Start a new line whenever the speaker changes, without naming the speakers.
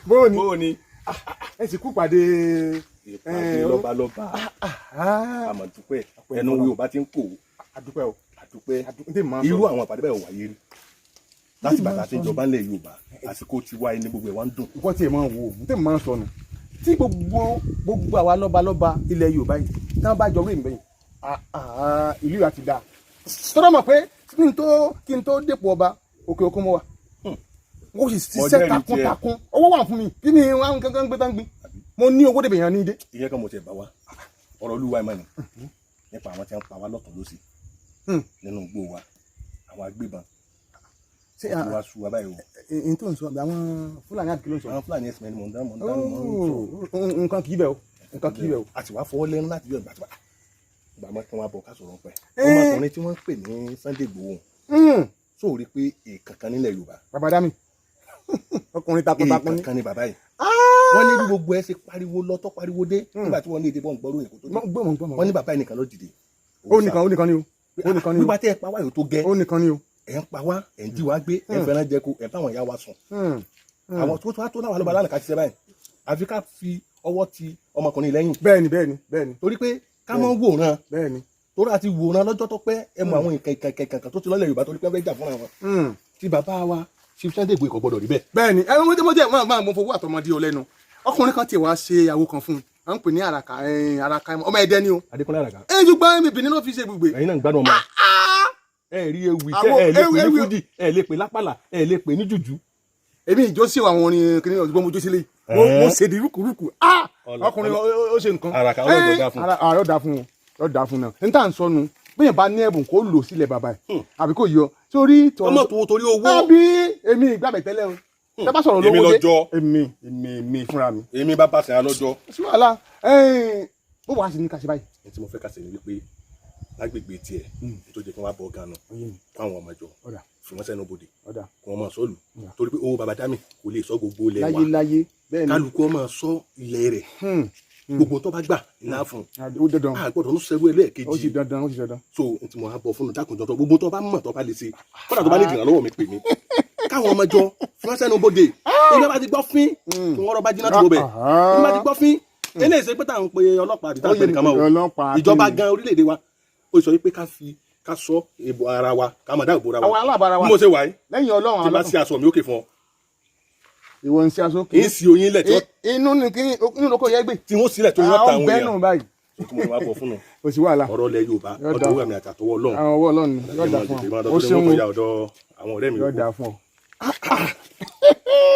bóòní
ẹ sì kú pàdé
ìpàdé lọ́balọ́ba àmọ̀dúpẹ́ ẹnu Yorùbá ti ń kó
àdúpẹ́ o
àdúpẹ́ irú àwọn àpàdé bẹ́ẹ̀ wáyé rí láti bàtà tí ìjọba ńlẹ̀ Yorùbá àsìkò ti wáyé ní gbogbo ẹ̀ wá ń dùn.
nǹkan tí ẹ máa wò ó tẹ́ máa ń sọnù tí gbogbo àwa lọ́balọ́ba ilẹ̀ Yorùbá yìí tí wọ́n bá jọ rí ìgbẹ́yìn ìlú yà ti dáa tọ́lá mọ̀ pé kí n tó dépò ọba òkè òkun mọ́ wa mo sì ṣiṣẹ́ takuntakun owó wà fún mi kí ni wọn kankan gbé tán gbin mo ní owó débè yẹn ní dé.
ìyẹn kan mo ti bá wa ọ̀rọ̀ olúwa ẹ̀ mọ̀ ni nípa àwọn tí wọ́n pa wá lọ́tọ̀ lọ́sì nínú igbó wa àwọn agbébọn ṣé wàá sú wa báyìí o.
n tó ń sọ àwọn Fúlàní àbíkí ló ń sọ.
àwọn Fúlàní ẹ̀sìn mẹ́rin mọ̀ ń dá
nǹkan kì í bẹ̀ o nǹkan kì í bẹ̀ o.
àti wàá fọwọ́ lẹ́nu láti yọ ìgbà tí gbàmọ́ kí wọ́n bọ̀ ká sọ̀rọ̀ pẹ́ ọmọkùnrin tí wọ́n ń pè ní Sunday Igboho sóòrí pé èèkàn nílẹ̀ Yorùbá.
bàbá dá mi ọkùnrin takuntakun
èèkàn ní bàbá yìí wọ́n ní bí gbogbo ẹ ṣe pariwo lọ́tọ̀ pariwo dé nígbà tí wọ́n ní èdè bọ́ ń gbọ́rò èkó tó dé wọ́n ní bàbá yìí nìkan ló dìde.
ó nìkan ni o
wípé tẹ́ ẹ pa wá yóò tó gẹ́
ó nìkan ni o
ẹ̀ ń pa wá ẹ̀ ń jí wá gbé ẹ̀ ń fẹ́ràn jẹko ẹ̀ ń báwọn ìyá wa sùn. àwọn tó náà wà lọ́ba lánàá ká ṣiṣẹ́ báyìí àfi ká fi ọwọ́ ti ọmọkùnrin lẹ́yìn.
bẹ́ẹ̀ni
torí pé ká mọ́ wòran
bẹ́ẹ̀ni
torí àti wòran lọ́jọ́ tó pẹ́ ẹ mọ àwọn ìkẹ̀kẹ̀kẹ̀kẹ̀ tó ti lọ́lẹ̀ Yorùbá torí pé fẹ́ jà fúnra wọn. tí bàbá wa Chief Sunday Igboho kò gbọdọ̀ rí bẹ́ẹ̀.
bẹ́ẹ̀ni ẹ mo fowó àtọmọdé o lẹ́nu ọkùnrin kan tiẹ̀ wá ṣe àwo kan fún un à ń pè ní àràkà ọmọ ẹ̀dẹ́ ni o.
Adékúnlé Àràkà.
ṣùgbọ́n mi bìnrin ló fi ṣe gbùgbé.
ẹ̀yin náà ń gbádùn ọmọ ẹ rí ewì tẹ ẹ lè pè ní fúdì ẹ lè pè lápàlà ẹ lè pè ní jùjú.
èmi ìjọ sí àwọn orin kìnìún ọ̀gbọ́n mo jó sílé mo ṣèdí rúkurúkú ọkùnrin ó ṣe nǹkan.
Àràkà ọlọ́dọ̀ dá fún.
yóò dá fún yóò dá fún náà n tà ń sọnù bẹ́ẹ̀ bá ní ẹ̀bùn kó lò sílẹ̀ bàbá ẹ̀ àbí kò yọ sórí.
ọmọ tó torí owó.
àbí èmi ìgbàgbẹ́ tẹ́lẹ̀ o tẹ́ bá sọ̀rọ̀ lówó dé èmi fúnra mi.
èmi bá bá sẹ́yà lọ́jọ́.
sí wàhálà ó wàá sí ní kàṣẹ báyìí.
ní tí mo fẹ́ kàṣẹ ni wípé lágbègbè tiẹ̀ tó jẹ́ kí wọ́n wá bọ̀ ganu fún àwọn ọmọ ìjọ fún wọn sẹ́nu bodè kí wọ́n máa sọ́ọ̀lù torí pé owó bàbá dámì kò lè sọ gbogbo ilẹ̀ wa
láyé bẹ́ẹ̀ ni
kálukú máa sọ ilẹ̀ rẹ̀ gbogbo tó bá gbà ńlá fún
ó dandan
àgbọ̀dọ̀ ló ṣerú ẹlẹ́ẹ̀kejì
ó sì dandan
so n tí mo á bọ̀ fún un dákùnjọ́ tó gbogbo tó bá mọ̀ tó bá lè ṣe kódà tó bá lè dìrà lọ́wọ́ mi pè mí káwọn ọmọ ìjọ fún wọn sẹ́nu bodè ẹni bá ti gbọ́ fín kí wọ́n rọ́ bá jiná tó bẹ̀ ẹni bá ti gbọ́ fín eléyìí ṣe pé táwọn pe ọlọ́pàá àbí táwọn pe nìkan mọ́ o ìjọba gan orílẹ̀-èdè wa ó sọ wípé ká sọ ìbò ara wa ká mọ̀ dá ìbò ara wa
àwọn alábàárà wa
bí mo ṣe wà yìí
lẹ́yìn Ọlọ́run
tí bá sí aṣọ mi ó kè fún ọ.
ìwọ ń ṣe aṣọ
kì í sí oyin lẹ̀ tí wọ́n
inú lóko yẹ gbé
tí wọ́n sílẹ̀ tó yọ ta àwọn
bẹ́ẹ̀ nù báyìí
tí mo wá bọ̀ fún un.
kò sí wàhálà
ọ̀rọ̀ ilẹ̀ Yorùbá ọ̀dọ̀ owó àmì àtàtọwọ́ Ọlọ́run
àwọn ọwọ́ Ọlọ́run yóò dà fún ọ ó ṣeun
àwọn ọ̀rẹ́ mi
yóò dà fún ọ.